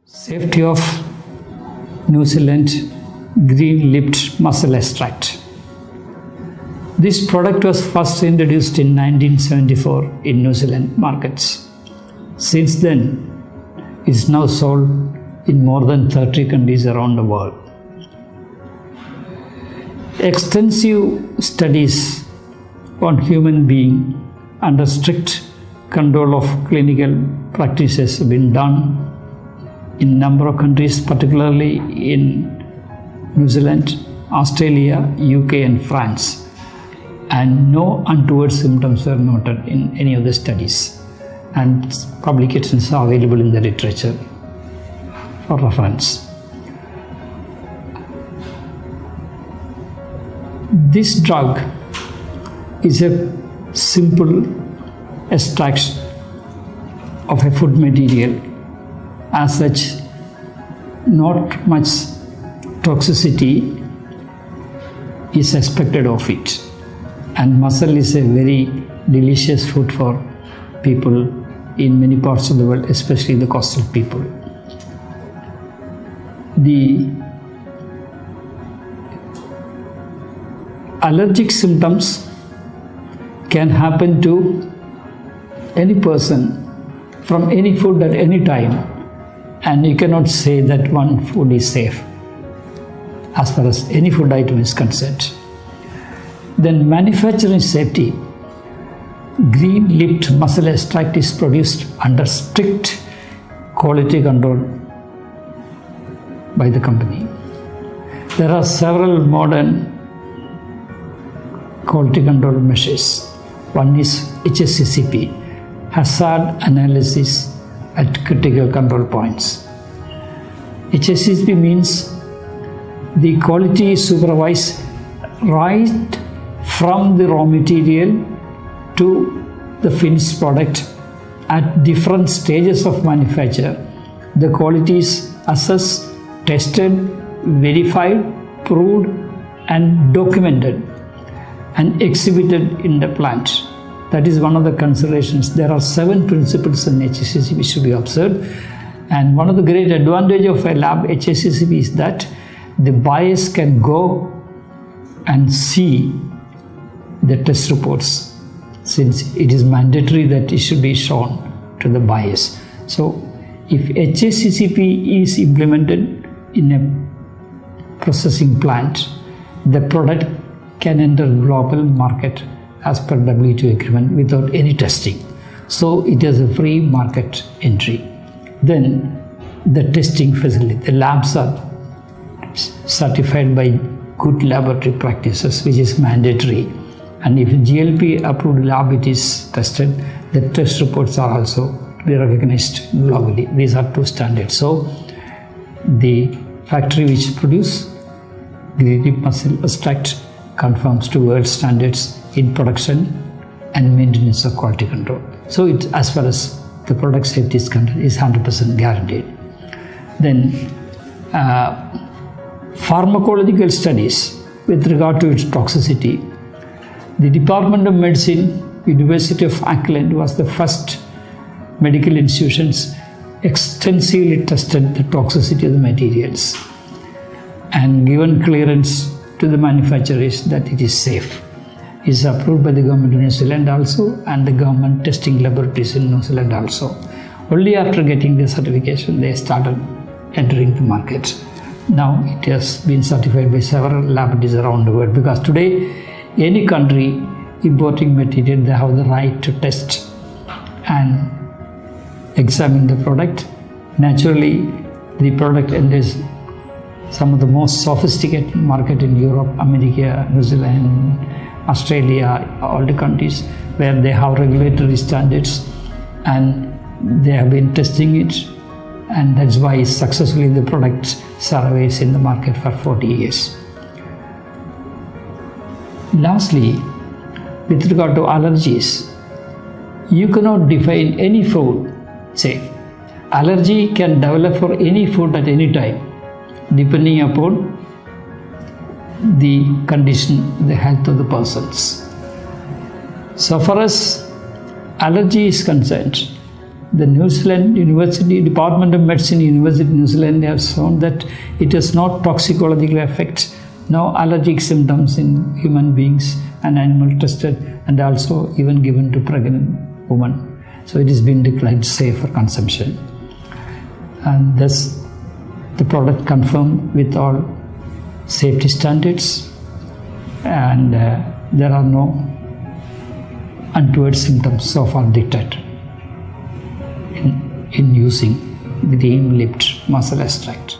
Safety of New Zealand green-lipped mussel extract. This product was first introduced in 1974 in New Zealand markets. Since then, it is now sold in more than 30 countries around the world. Extensive studies on human being under strict control of clinical practices have been done in a number of countries, particularly in New Zealand, Australia, UK and France, and no untoward symptoms were noted in any of the studies, and publications are available in the literature for reference. This drug is a simple extract of a food material. As such, not much toxicity is expected of it, and mussel is a very delicious food for people in many parts of the world, especially the coastal people. The allergic symptoms can happen to any person from any food at any time, and you cannot say that one food is safe as far as any food item is concerned. Then manufacturing safety. Green-lipped mussel extract is produced under strict quality control by the company. There are several modern quality control measures. One is HACCP, hazard analysis at critical control points. HACCP means the quality is supervised right from the raw material to the finished product at different stages of manufacture. The quality is assessed, tested, verified, proved and documented and exhibited in the plant. That is one of the considerations. There are 7 principles in HACCP which should be observed, and one of the great advantages of a lab HACCP is that the buyers can go and see the test reports, since it is mandatory that it should be shown to the buyers. So if HACCP is implemented in a processing plant, the product can enter global market as per WTO agreement without any testing. So it is a free market entry. Then the testing facility, the labs are certified by good laboratory practices, which is mandatory. And if GLP approved lab it is tested, the test reports are also to be recognized globally. These are 2 standards. So the factory which produce green-lipped mussel extract conforms to world standards in production and maintenance of quality control. So it, as far as the product safety is concerned, is 100% guaranteed. Then pharmacological studies with regard to its toxicity. The Department of Medicine, University of Auckland was the first medical institutions extensively tested the toxicity of the materials and given clearance to the manufacturers that it is safe. It is approved by the government of New Zealand also, and the government testing laboratories in New Zealand also. Only after getting the certification they started entering the market. Now it has been certified by several laboratories around the world, because today any country importing material, they have the right to test and examine the product. Naturally, the product enters some of the most sophisticated market in Europe, America, New Zealand, Australia, all the countries where they have regulatory standards, and they have been testing it, and that's why successfully the product survives in the market for 40 years. Lastly, with regard to allergies, you cannot define any food safe. Allergy can develop for any food at any time, depending upon the condition, the health of the persons. So far as allergy is concerned, The New Zealand University, Department of Medicine, University of New Zealand has shown that it has no toxicological effects, no allergic symptoms in human beings and animal tested, and also even given to pregnant women. So it has been declared safe for consumption. And thus the product confirmed with all safety standards, and there are no untoward symptoms so far detected in using green-lipped mussel extract.